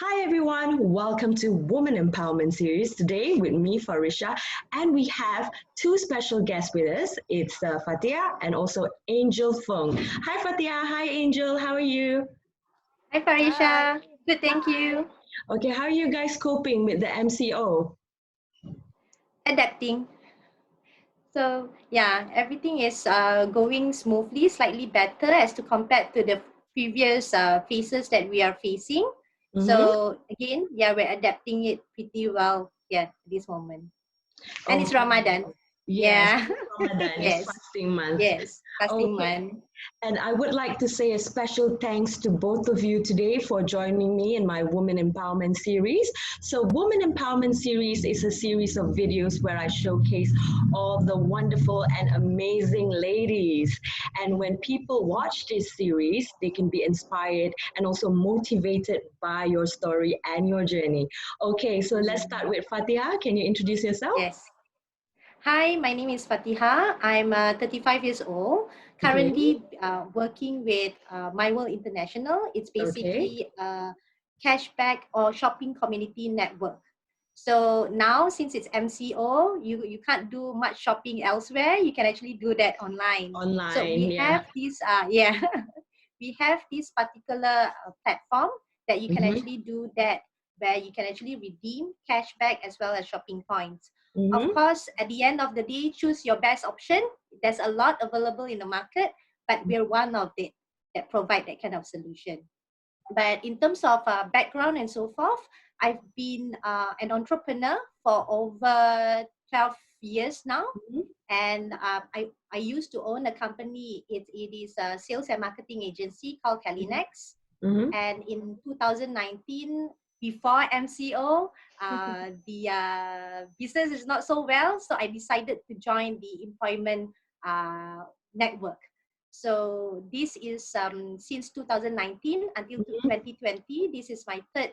Hi everyone, welcome to Woman Empowerment Series. Today with me, Farisha, and we have two special guests with us. It's Fathiha and also Angel Feng. Hi Fathiha, hi Angel, how are you? Hi Hi. Farisha. Good, thank Hi. you. Okay, how are you guys coping with the MCO? Adapting. So yeah, everything is going smoothly, slightly better as to compared to the previous phases that we are facing. Mm-hmm. So again, yeah, we're adapting it pretty well. Yeah, at this moment. And it's Okay. Ramadan. Yes, Yeah. it's Ramadan, it's Yes. fasting month. Yes. Fasting Okay, month. and I would like to say a special thanks to both of you today for joining me in my Women Empowerment series. So, Women Empowerment series is a series of videos where I showcase all the wonderful and amazing ladies. And when people watch this series, they can be inspired and also motivated by your story and your journey. Okay, so let's start with Fatiha. Can you introduce yourself? Yes. Hi, my name is Fathiha. I'm 35 years old, Okay, currently working with My World International. It's okay. basically a cashback or shopping community network. So now, since it's MCO, you can't do much shopping elsewhere. You can actually do that online. So Online, we yeah. have this, yeah, we have this particular platform that you can Mm-hmm. actually do that, where you can actually redeem cashback as well as shopping points. Of Mm-hmm. course, at the end of the day, choose your best option. There's a lot available in the market, but we're one of it that provide that kind of solution. But in terms of background and so forth, I've been an entrepreneur for over 12 years now. And I used to own a company. It is a sales and marketing agency called Calinex. Mm-hmm. And in 2019, before MCO, the business is not so well. So I decided to join the employment network. So this is since 2019 until Mm-hmm. 2020. This is my third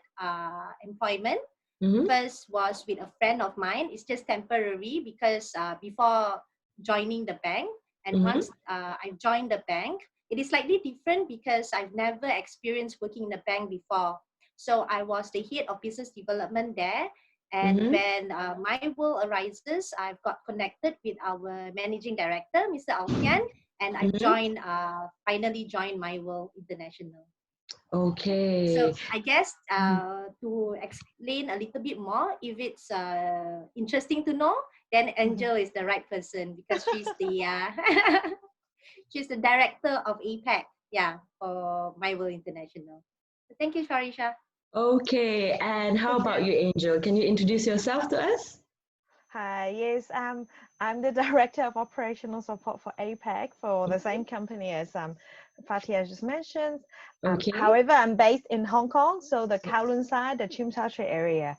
employment. Mm-hmm. First was with a friend of mine. It's just temporary because before joining the bank, and Mm-hmm. once I joined the bank, it is slightly different because I've never experienced working in a bank before. So I was the head of business development there. And Mm-hmm. when my world arises, I've got connected with our managing director, Mr. Alfian, and I Mm-hmm. finally joined my world international. So Okay. I guess to explain a little bit more, if it's interesting to know, then Mhm. Angel is the right person because she's the she's the director of APAC, yeah, for My World International. So thank you, Farisha. Okay. And how about you, Angel? Can you introduce yourself to us? Hi, yes, I'm the Director of Operational Support for APAC for the same company as Fatih just mentioned. Okay. However, I'm based in Hong Kong, so the Kowloon side, the Tsim Sha Tsui area.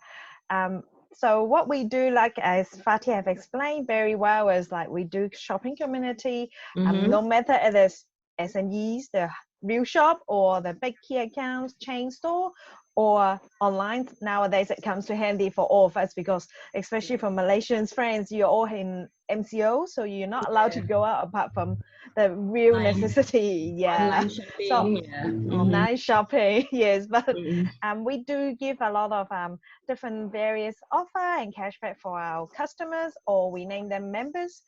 Um, so what we do, like as Fatih have explained very well, is like we do shopping community. Mm-hmm. No matter it is SMEs, the real shop, or the big key accounts, chain store, or online. Nowadays, it comes to handy for all of us because, especially for Malaysians friends, you're all in MCO, so you're not allowed to Yeah. go out apart from the real Online, necessity. Yeah. online So shopping. Yeah. Mm-hmm. online shopping, yes, but Mm-hmm. we do give a lot of different various offer and cashback for our customers, or we name them members,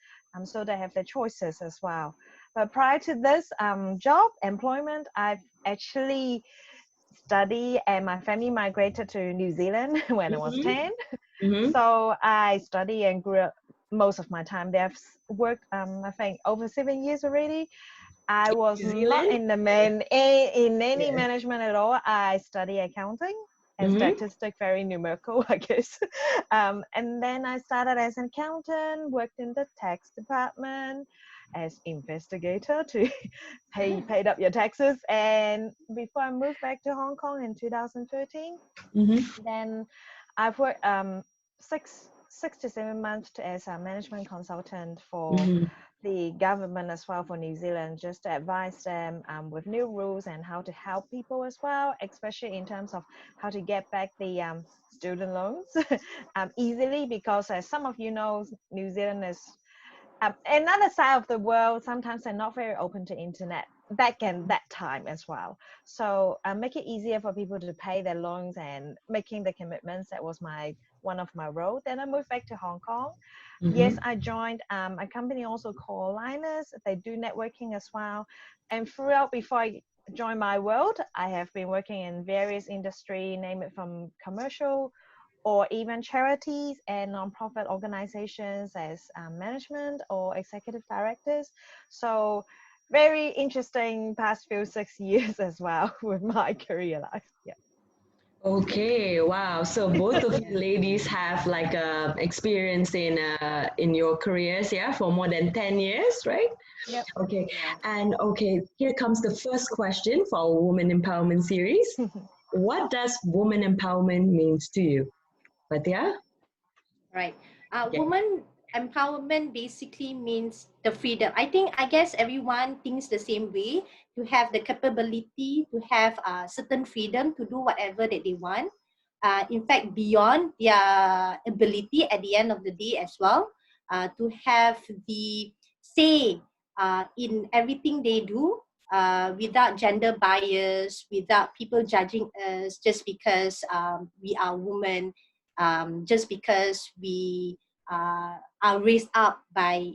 so they have their choices as well. But prior to this job employment, I've actually study and my family migrated to New Zealand when I was Mm-hmm. 10. Mm-hmm. So I study and grew up most of my time there. I've worked, I think, over 7 years already. I was New not Zealand? in the in any Yeah. management at all. I study accounting and Mm-hmm. statistic, very numerical, I guess. And then I started as an accountant, worked in the tax department as investigator to paid up your taxes. And before I moved back to Hong Kong in 2013, Mm-hmm. then I've worked six to 7 months as a management consultant for Mm-hmm. the government as well for New Zealand, just to advise them with new rules and how to help people as well, especially in terms of how to get back the student loans easily, because as some of you know, New Zealand is another side of the world. Sometimes they're not very open to internet back in that time as well. So make it easier for people to pay their loans and making the commitments. That was my one of my role. Then I moved back to Hong Kong. Yes, Mm-hmm. I joined a company also called Linus. They do networking as well. And throughout, before I joined my world, I have been working in various industry, name it from commercial or even charities and nonprofit organizations as management or executive directors. So very interesting past few 6 years as well with my career life. Yeah. Okay, wow. So both of you Yeah. ladies have like experience in your careers, yeah, for more than 10 years, right? Yep. Okay. Yeah. And okay, here comes the first question for our Woman Empowerment series. What does woman empowerment means to you? Fatia? Right. Yeah. Woman empowerment basically means the freedom. I guess everyone thinks the same way. To have the capability to have certain freedom to do whatever that they want. In fact, beyond their ability at the end of the day as well. To have the say in everything they do. Without gender bias, without people judging us just because we are women, just because we are raised up by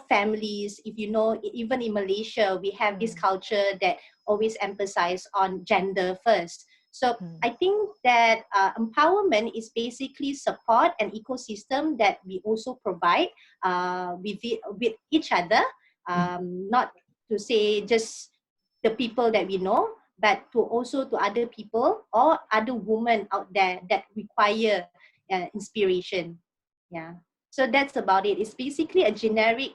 families. If you know, even in Malaysia we have this Mm, culture that always emphasize on gender first. So mm, I think that empowerment is basically support and ecosystem that we also provide with each other, not to say just the people that we know, but to also to other people or other women out there that require inspiration. Yeah. So that's about it. It's basically a generic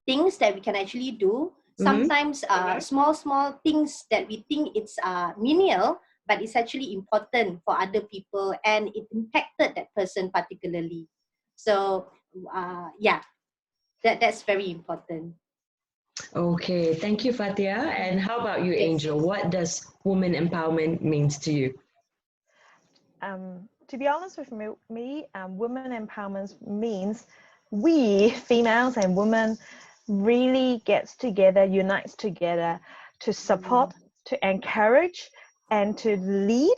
things that we can actually do. Mm-hmm. Sometimes small things that we think it's menial, but it's actually important for other people and it impacted that person particularly. So yeah, that's very important. Okay, thank you, Fatia. And mm. how about you, Yes. Angel? What does woman empowerment means to you? To be honest with me, women empowerment means we females and women really gets together, unites together to Mm. support, to encourage, and to lead,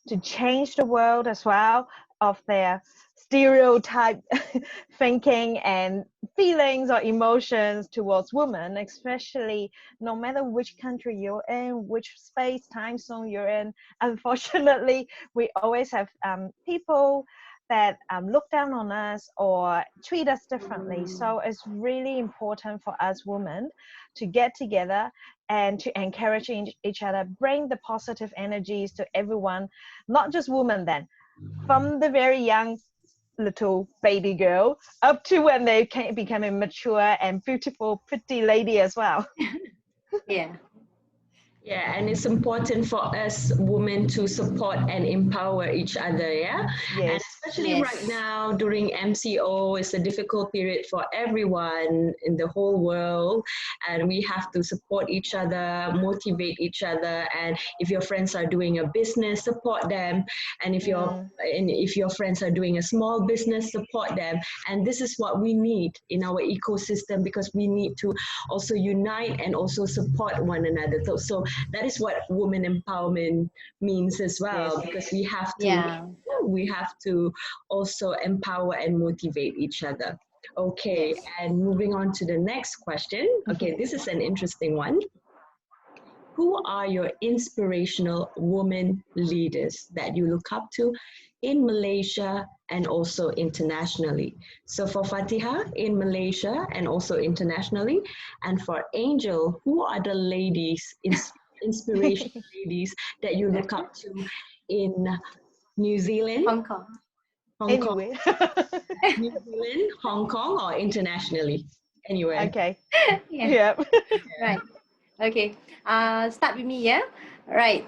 to change the world as well of their stereotype thinking and feelings or emotions towards women, especially no matter which country you're in, which space, time zone you're in. Unfortunately, we always have people that look down on us or treat us differently. Mm. So it's really important for us women to get together and to encourage each other, bring the positive energies to everyone, not just women then, from the very young little baby girl up to when they can become a mature and beautiful, pretty lady as well. Yeah. Yeah, and it's important for us women to support and empower each other. Yeah, and Yes. especially right Yes. now during MCO, it's a difficult period for everyone in the whole world, and we have to support each other, motivate each other. And if your friends are doing a business, support them. And Mm, if your friends are doing a small business, support them. And this is what we need in our ecosystem because we need to also unite and also support one another. So that is what women empowerment means as well, yes. because Yeah. we have to also empower and motivate each other. Okay, Yes. and moving on to the next question. Okay, this is an interesting one. Who are your inspirational women leaders that you look up to in Malaysia and also internationally? So for Fatiha in Malaysia and also internationally, and for Angel, who are the inspirational ladies that you look up to in New Zealand, Hong Kong. Hong Kong, Anyway. New Zealand, Hong Kong, or internationally? Anywhere. Okay. Yeah. Yeah. Right. Okay. Start with me, yeah. Right.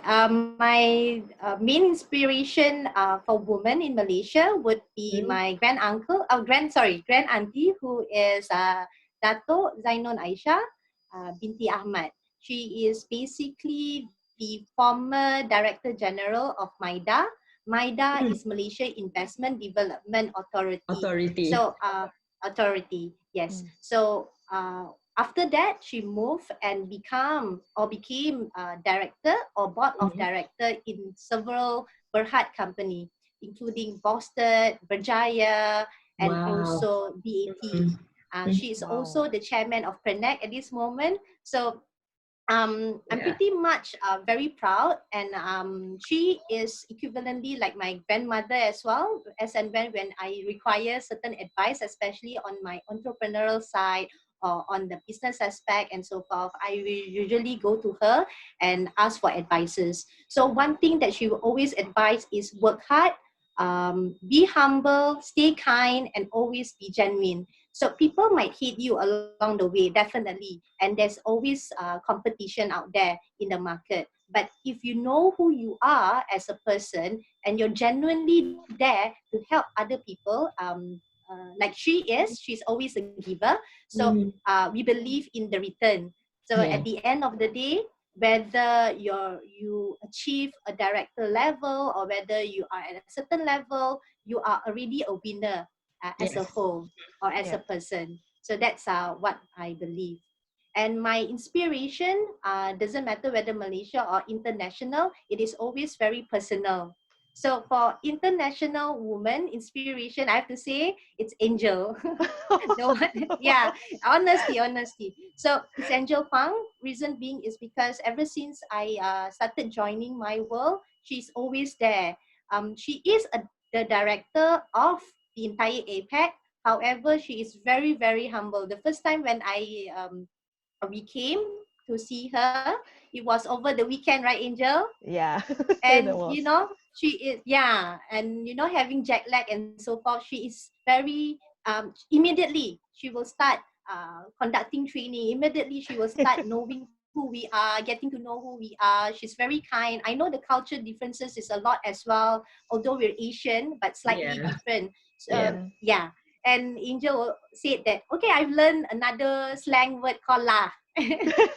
My main inspiration for women in Malaysia would be Mhm. my grand uncle, grand auntie, who is Dato Zainon Aisyah binti Ahmad. She is basically the former Director General of MIDA. MIDA Mm. is Malaysia Investment Development Authority. Authority. So authority, yes. Mm, So After that, she moved and became director or board of Mhm. director in several Berhad company, including Boston, Berjaya, and Wow. also BAT. Mhm. Mhm. She is Wow. also the chairman of Prenek at this moment. So I'm Yeah. pretty much very proud, and she is equivalently like my grandmother as well. As and when I require certain advice, especially on my entrepreneurial side or on the business aspect and so forth, I will usually go to her and ask for advices. So one thing that she will always advise is work hard, be humble, stay kind, and always be genuine. So people might hate you along the way, definitely. And there's always competition out there in the market. But if you know who you are as a person and you're genuinely there to help other people, like she's always a giver. So Mhm. we believe in the return. So at Yeah. the end of the day, whether you achieve a director level or whether you are at a certain level, you are already a winner as a Yes. whole or as a Yeah. person. So that's what I believe. And my inspiration doesn't matter whether Malaysia or international, it is always very personal. So for international woman inspiration, I have to say it's Angel. The one, yeah, honesty. So it's Angel Fang. Reason being is because ever since I started joining my world, she's always there. She is the director of the entire APEC. However, she is very, very humble. The first time when we came to see her, it was over the weekend, right, Angel? Yeah, And it was. she is, yeah, and having jet lag and so forth, she is very immediately she will start conducting training. Immediately she will start knowing who we are, getting to know who we are. She's very kind. I know the culture differences is a lot as well, although we're Asian but slightly Yeah. different. Yeah. Mm. Yeah. And Angel said that, okay, I've learned another slang word called la.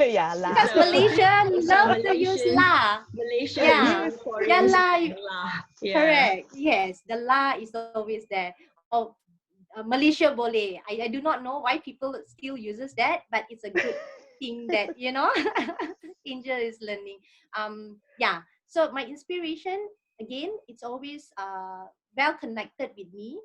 Yeah, la. Because So, Malaysia so love to use Malaysians, la. Malaysia is Yeah. Yeah, Singaporeans la. and lah. Yeah. Correct. Yes, the la is always there. Oh, Malaysia boleh. I do not know why people still uses that, but it's a good thing that Angel is learning. Yeah. So my inspiration again, it's always well connected with me.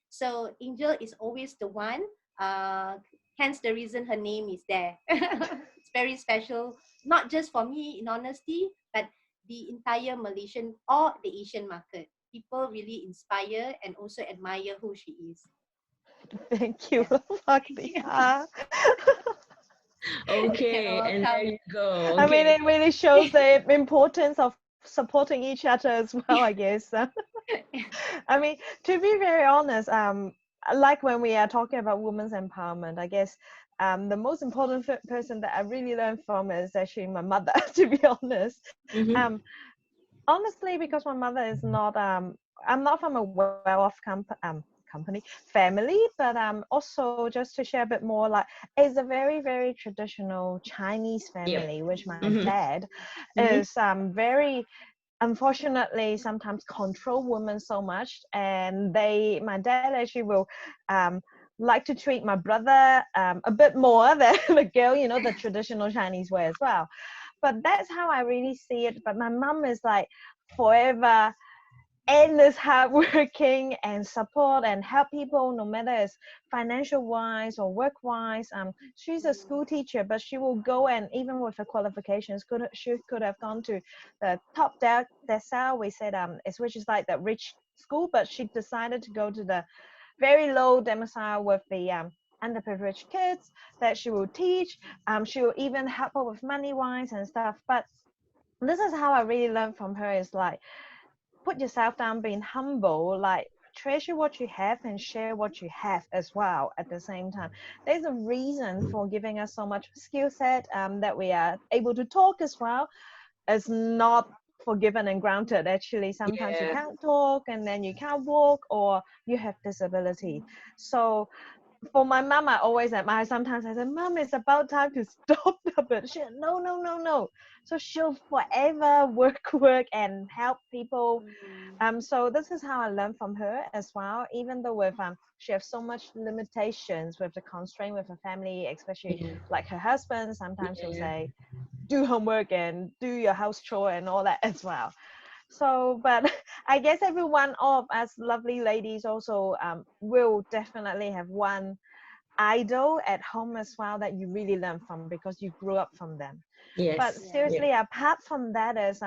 So Angel is always the one. Uh, Hence the reason her name is there. It's very special, not just for me in honesty, but the entire Malaysian or the Asian market. People really inspire and also admire who she is. Thank you, Yeah. Fathiha. You're Okay, and there welcome. you go. I mean, Okay. it really shows the importance of supporting each other as well, I guess. I mean, to be very honest, like when we are talking about women's empowerment, I guess the most important person that I really learned from is actually my mother, to be honest. Mm-hmm. Um, Honestly, because my mother is not, I'm not from a well-off company family, but also just to share a bit more, like it's a very, very traditional Chinese Yep. family, which my Mm-hmm. dad Mm-hmm. is very unfortunately sometimes control women so much, and my dad actually will um like to treat my brother a bit more than the girl, the traditional Chinese way as well. But that's how I really see it. But my mom is like forever endless hardworking and support and help people no matter it's financial wise or work wise. She's a school teacher, but she will go, and even with her qualifications she could have gone to the top decile, we said, is which is like the rich school, but she decided to go to the very low decile with the underprivileged kids that she will teach. She will even help her with money wise and stuff. But this is how I really learned from her, is like put yourself down, being humble, like treasure what you have and share what you have as well at the same time. There's a reason for giving us so much skill set, that we are able to talk as well. It's not forgiven and granted. Actually, sometimes you Yeah. can't talk and then you can't walk, or you have disability. So for my mom, I always admire. Sometimes I say, "Mom, it's about time to stop the but she, no, no, no, no." So she'll forever work and help people. So this is how I learned from her as well. Even though with she has so much limitations with the constraint with her family, especially Yeah. like her husband. Sometimes she'll Yeah. say, "Do homework and do your house chore and all that as well." So, but I guess everyone, all of us lovely ladies, also will definitely have one idol at home as well that you really learn from because you grew up from them. But Yes. Yeah. Yeah. seriously, apart from that, is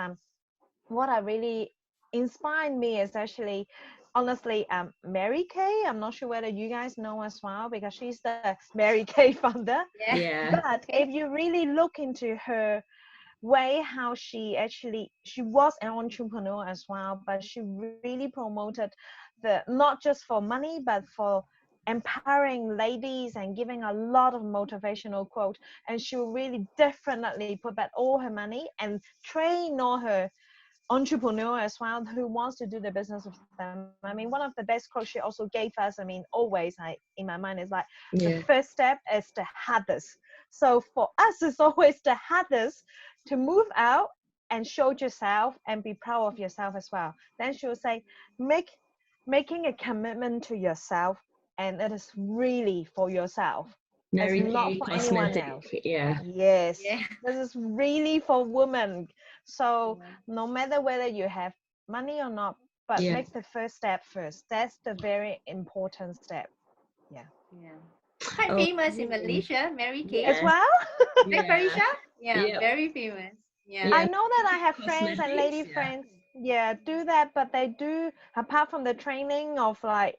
what I really inspired me is actually, honestly, Mary Kay. I'm not sure whether you guys know as well because she's the Mary Kay founder. Yeah. Yeah. But Okay. if you really look into her way, how she was an entrepreneur as well, but she really promoted the not just for money but for empowering ladies and giving a lot of motivational quote, and she will really definitely put back all her money and train all her entrepreneur as well who wants to do the business with them. I mean, one of the best quotes she also gave us, I mean, always in my mind is like, the Yeah. first step is the hardest. So for us, it's always the hardest to move out and show yourself and be proud of yourself as well. Then she'll say, making a commitment to yourself, and it is really for yourself. It's Mary not Kay for anyone Cosmetic. else. Yeah. Yes, Yeah. this is really for women. So Yeah. no matter whether you have money or not, but Yeah. make the first step first. That's the very important step. Yeah. Yeah. Quite Oh, famous in Malaysia, Mary Kay. As yeah. well, Right, Yeah. Farisha? Yeah, Yeah. very famous. Yeah. I Yeah. know that I have friends and Cosmetics. lady Yeah. friends, yeah, do that, but they do, apart from the training of like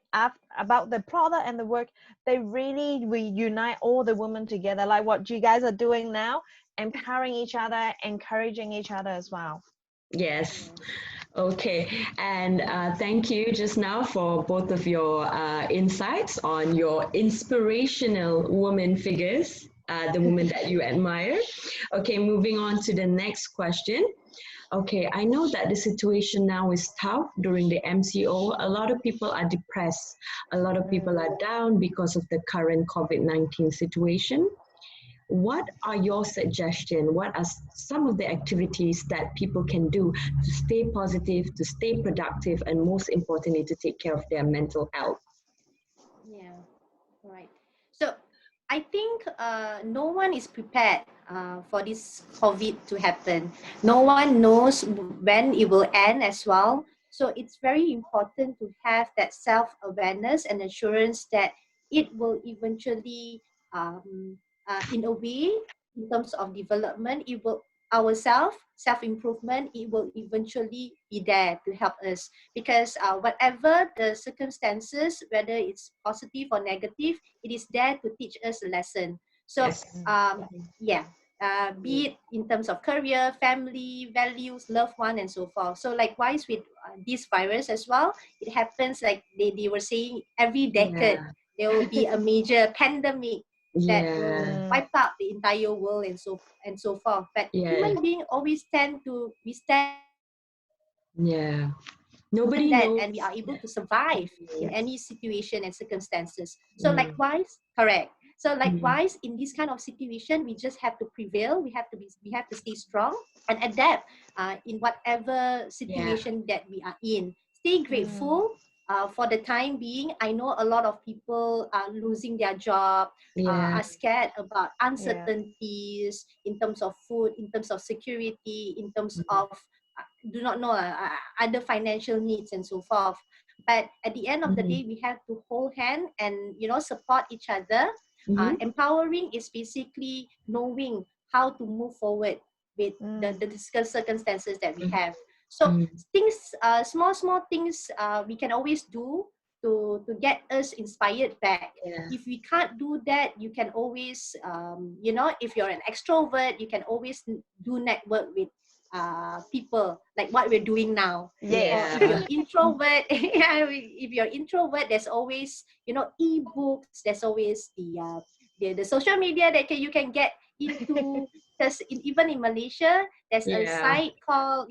about the product and the work, they really reunite all the women together, like what you guys are doing now, empowering each other, encouraging each other as well. Yes. Yeah. Okay. And thank you just now for both of your insights on your inspirational woman figures, the woman that you admire. Okay. Moving on to the next question. Okay, I know that the situation now is tough during the MCO. A lot of people are depressed. A lot of people are down because of the current COVID-19 situation. What are your suggestions? What are some of the activities that people can do to stay positive, to stay productive, and most importantly, to take care of their mental health? Yeah. Right. So I think no one is prepared for this COVID to happen. No one knows when it will end as well. So it's very important to have that self awareness and assurance that it will eventually, in a way, in terms of development, it will ourself self improvement. It will eventually be there to help us because whatever the circumstances, whether it's positive or negative, it is there to teach us a lesson. So, Yes. yeah, be it in terms of career, family, values, loved one, and so forth. So, likewise with this virus as well, it happens like they were saying every decade Yeah. there will be a major pandemic that will Yeah. Mm, wipe out the entire world and so forth. But Yeah. human beings always tend to withstand Yeah. Nobody that knows. and we are able to survive in Yes. any situation and circumstances. So Mm. likewise, correct. So Mm. likewise, in this kind of situation, we just have to prevail. We have to stay strong and adapt in whatever Yeah. situation that we are in. Stay mm, grateful. For the time being, I know a lot of people are losing their job, Yeah. are scared about yeah. uncertainties in terms of food, in terms of security, in terms Mm. of do not know other financial needs and so forth. But at the end of the Mhm. day, we have to hold hand and support each other. Mhm. Empowering is basically knowing how to move forward with Mm, the circumstances that we Mhm. have. So Mm. things, small things, we can always do to get us inspired back. Yeah. If we can't do that, you can always, if you're an extrovert, you can always do network with people like what we're doing now. Or yes. if you're Yeah. introvert, yeah, if you're introvert, there's always ebooks. There's always the social media that you can get into. Because even in Malaysia, there's a Yeah. site called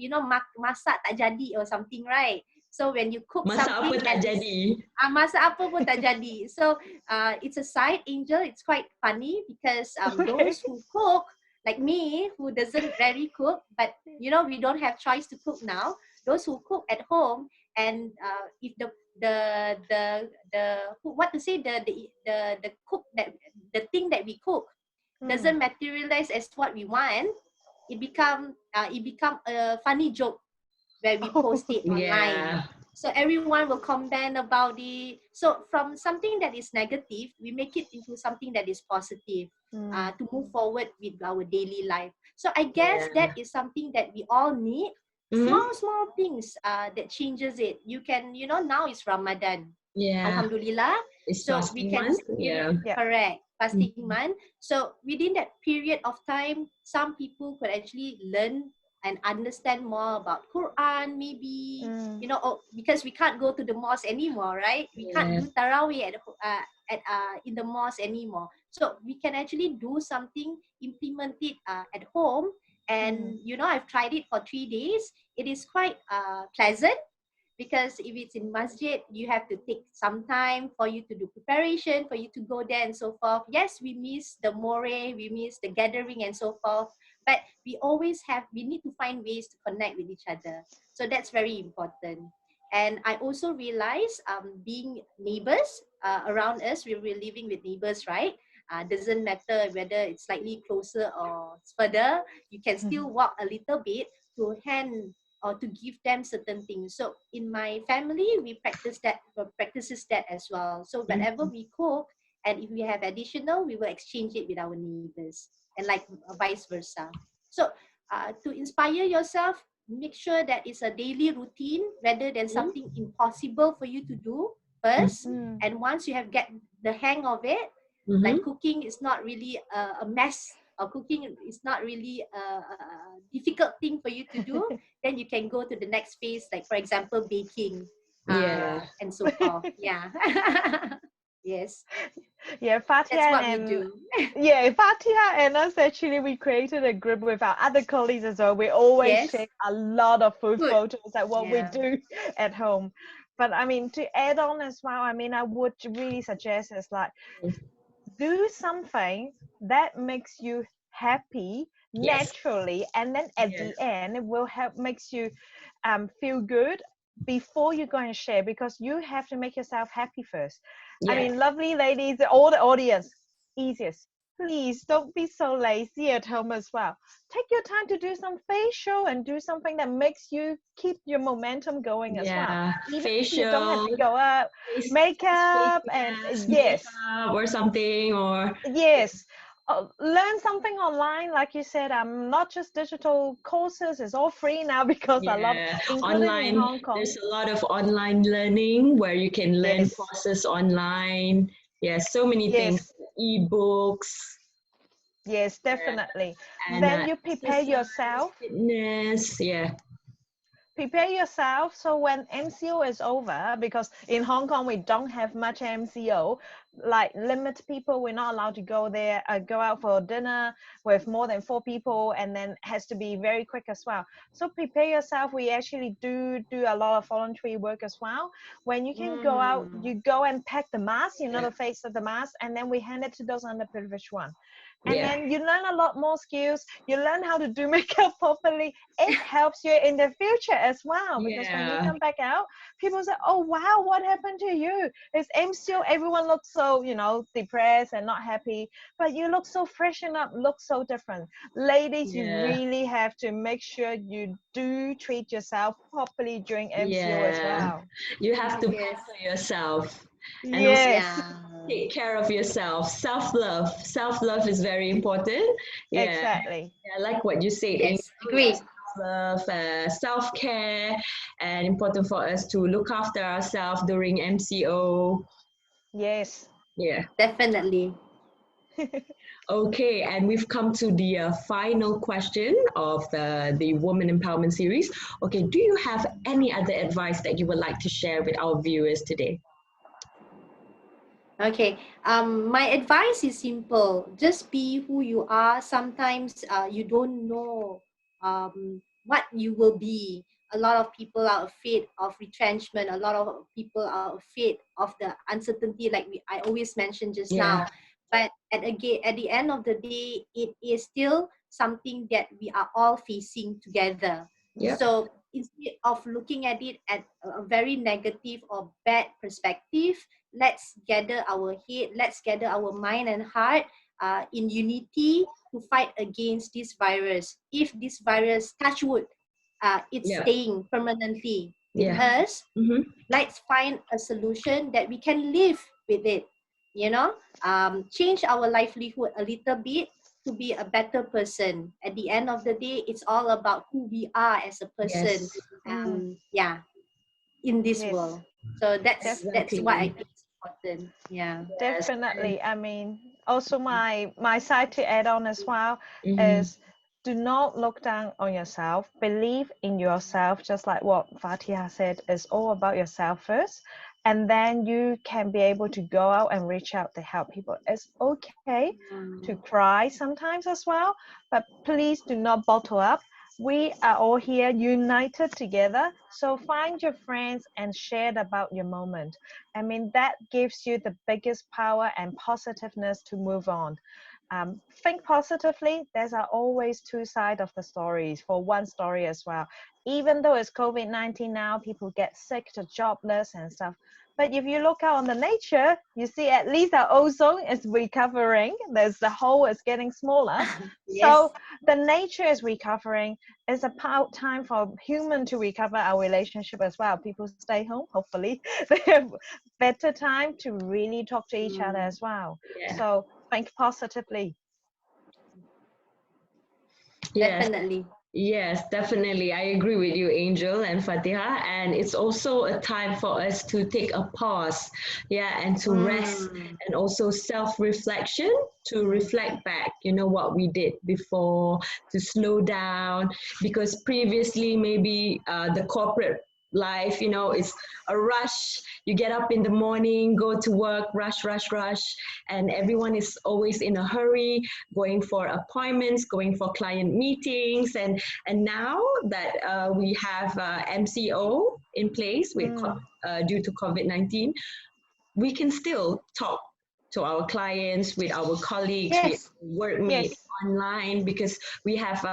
masak tak jadi or something, right? So when you cook Masak something apa tak and jadi. masak apa pun tak jadi. So it's a side, Angel. It's quite funny because Okay. those who cook, like me, who doesn't really cook, but we don't have choice to cook now. Those who cook at home, and if what to say, the cook, that the thing that we cook doesn't materialize as what we want, it become a funny joke where we post it online. Yeah. So everyone will comment about it. So from something that is negative, we make it into something that is positive, to move forward with our daily life. So I guess Yeah. that is something that we all need. Small things that changes it. You can, now it's Ramadan. Yeah. Alhamdulillah. It's So we fasting can, month. Yeah. Yeah. correct, fasting month. So within that period of time, some people could actually learn and understand more about Quran, maybe, because we can't go to the mosque anymore, right? We can't Yeah. do tarawih in the mosque anymore. So we can actually do something, implement it at home. And I've tried it for 3 days. It is quite pleasant, because if it's in masjid, you have to take some time for you to do preparation, for you to go there and so forth. Yes, we miss the more, we miss the gathering and so forth, but we need to find ways to connect with each other. So that's very important. And I also realize, being neighbors around us, we're living with neighbors, right? Doesn't matter whether it's slightly closer or further, you can still walk a little bit to hand or to give them certain things. So in my family, we practices that as well. So whatever we cook, and if we have additional, we will exchange it with our neighbors, and like vice versa. So to inspire yourself, make sure that it's a daily routine rather than something impossible for you to do first. And once you have get the hang of it, like cooking is not really a mess, or cooking is not really a difficult thing for you to do, then you can go to the next phase, like for example baking, Yeah. and so forth. Yeah. Yes, Yeah, that's Fathiha what we and do. yeah, Fathiha and us actually we created a group with our other colleagues as well. We always Yes, share a lot of food good. photos like what we Yeah. do at home. But I mean to add on as well, I mean I would really suggest is like do something that makes you happy Yes. naturally, and then at Yeah. the end it will help makes you feel good before you go and share, because you have to make yourself happy first. I Yeah. mean, lovely ladies, all the audience, easiest, please don't be so lazy at home as well. Take your time to do some facial and do something that makes you keep your momentum going as well, Yeah. even if you don't have Facial, to go out. face Makeup and mask, yes, makeup or something, or yes, learn something online, like you said. Not just digital courses; it's all free now because a lot, yeah, including in online. Hong Kong. There's a lot of online learning where you can learn Yes, courses online. Yeah, so many things, yes, ebooks, yes, definitely. and Then you prepare exercise, yourself. fitness. Yeah, Prepare yourself so when MCO is over, because in Hong Kong we don't have much MCO, like limit people, we're not allowed to go there, go out for dinner with more than 4 people, and then has to be very quick as well. So prepare yourself. We actually do a lot of voluntary work as well. When you can go out, you go and pack the mask, yeah, the face of the mask, and then we hand it to those underprivileged one. And yeah, then you learn a lot more skills. You learn how to do makeup properly. It helps you in the future as well, because when you yeah, come back out, people say, oh wow, what happened to you? It's MCO, everyone looks so depressed and not happy, but you look so freshen up, look so different. Ladies, you yeah, really have to make sure you do treat yourself properly during MCO as yeah. well. You have to Yes. pamper yourself, and also Yes. Yeah. take care of yourself. Self-love. Self-love is very important. Yeah, Exactly. I like what you said, Angel. Yes. Yeah, Agreed. self-love, self-care, and important for us to look after ourselves during MCO. Yes. Yeah. Definitely. Okay, and we've come to the final question of the Woman Empowerment series. Okay, do you have any other advice that you would like to share with our viewers today? Okay. My advice is simple. Just be who you are. Sometimes you don't know what you will be. a lot of people are afraid of retrenchment. A lot of people are afraid of the uncertainty, like I always mentioned just Yeah. now. But at the end of the day, it is still something that we are all facing together. Yep. So instead of looking at it at a very negative or bad perspective, let's gather our head, let's gather our mind and heart in unity to fight against this virus. If this virus, touch wood, it's Yeah. staying permanently with Yeah. us, Mm-hmm. let's find a solution that we can live with it, you know, change our livelihood a little bit to be a better person. At the end of the day, it's all about who we are as a person, Yes. yeah, in this Yes, world. So that's what I Exactly. think is important. Yeah. Yes. And definitely. I mean, also my side to add on as well mm-hmm. is do not look down on yourself. Believe in yourself, just like what Fathiha said, is all about yourself first. And then you can be able to go out and reach out to help people. It's okay to cry sometimes as well, but please do not bottle up. We are all here united together. So find your friends and share about your moment. I mean, that gives you the biggest power and positiveness to move on. Think positively. There's are always two sides of the stories for one story as well. Even though it's COVID-19 now, people get sick, they're jobless and stuff. But if you look out on the nature, you see at least our ozone is recovering. There's the hole is getting smaller. Yes. So the nature is recovering. It's about time for human to recover our relationship as well. People stay home, hopefully. They have better time to really talk to each other as well. Yeah. So think positively. Yes. Definitely. Yes, definitely. I agree with you, Angel and Fatiha. And it's also a time for us to take a pause, yeah, and to rest Mm. and also self-reflection to reflect back, what we did before, to slow down, because previously maybe the corporate life, it's a rush. You get up in the morning, go to work, rush, rush, rush, and everyone is always in a hurry, going for appointments, going for client meetings, and now that we have MCO in place Mm, due to COVID-19, we can still talk to our clients, with our colleagues, with Yes. workmates yes, online, because we have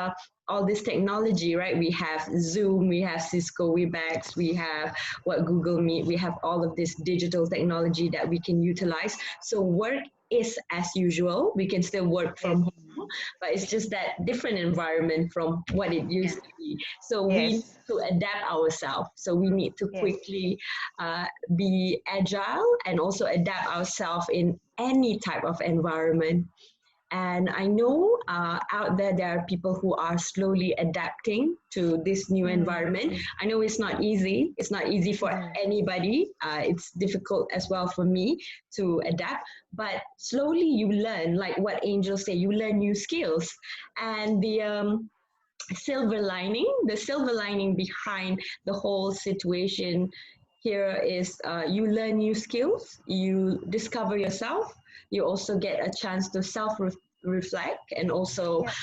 all this technology, right? We have Zoom, we have Cisco Webex, we have Google Meet, we have all of this digital technology that we can utilize. So work is as usual. We can still work yes, from home, but it's just that different environment from what it Yeah. used to be. So we need yes, to adapt ourselves. So we need to yes. quickly be agile and also adapt ourselves in any type of environment. And I know out there are people who are slowly adapting to this new Mm, environment. I know it's not easy. It's not easy for mm, anybody. It's difficult as well for me to adapt. But slowly you learn, like what Angel said, you learn new skills. And the silver lining behind the whole situation here is you learn new skills, you discover yourself, you also get a chance to reflect and also yep,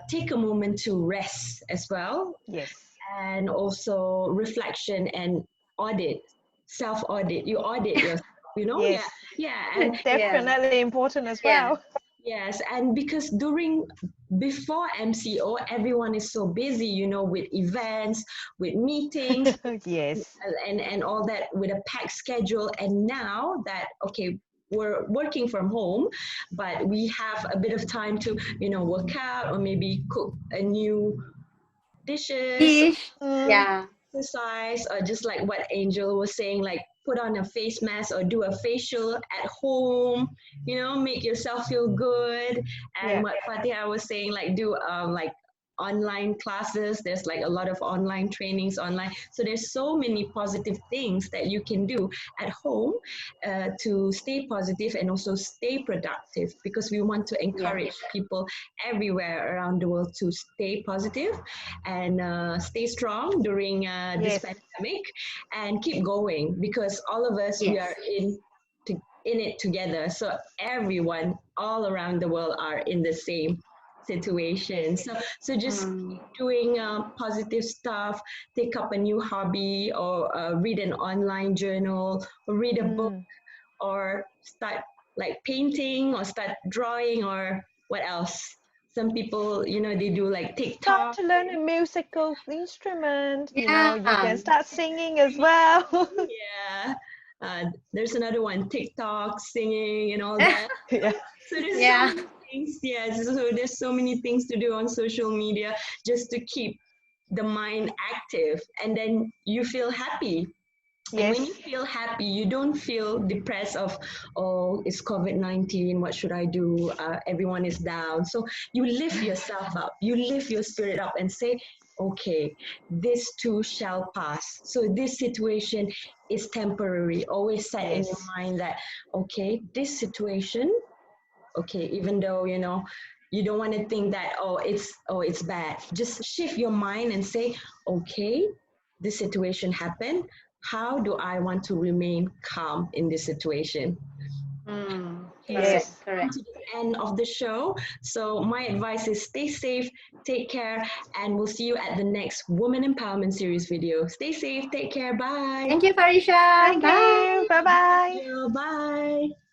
take a moment to rest as well, yes, and also reflection and audit, self audit. You audit yourself, yeah, yes. yeah, and Yeah. Definitely important as Yeah. well. yes, and because before MCO, everyone is so busy, with events, with meetings, Yes, and all that, with a packed schedule. And now that, okay, we're working from home, but we have a bit of time to, work out or maybe cook a new dishes, Dish. mm, Yeah. exercise, or just like what Angel was saying, like put on a face mask or do a facial at home, make yourself feel good. And yeah, what Fatiha was saying, like do like online classes. There's like a lot of online trainings online. So there's so many positive things that you can do at home to stay positive and also stay productive, because we want to Yeah. encourage people everywhere around the world to stay positive and stay strong during this yes, pandemic, and keep going, because all of us, we Yes. are in it together. So everyone all around the world are in the same situation. So just keep doing positive stuff, take up a new hobby, or read an online journal, or read a book, or start like painting, or start drawing, or what else. Some people, you know, they do like Start TikTok. to learn a musical instrument. You know, you Yeah. can start singing as well. Yeah. There's another one, TikTok, singing, and all that. Yeah. So there's so Yeah. many things. Yeah. So there's so many things to do on social media just to keep the mind active, and then you feel happy. And when you Yes. feel happy, you don't feel depressed of, oh, it's COVID-19, what should I do? Everyone is down. So you lift yourself up, you lift your spirit up and say, okay, this too shall pass. So this situation is temporary. Always set in your Yes. mind that, okay, this situation, okay, even though, you know, you don't want to think that, oh it's bad. Just shift your mind and say, okay, this situation happened, how do I want to remain calm in this situation? Okay, so Correct. Yes. come Correct. to the end of the show. So my advice is stay safe, take care, and we'll see you at the next Woman Empowerment Series video. Stay safe, take care, bye. Thank you, Farisha. Thank Bye. you. Bye bye. Bye.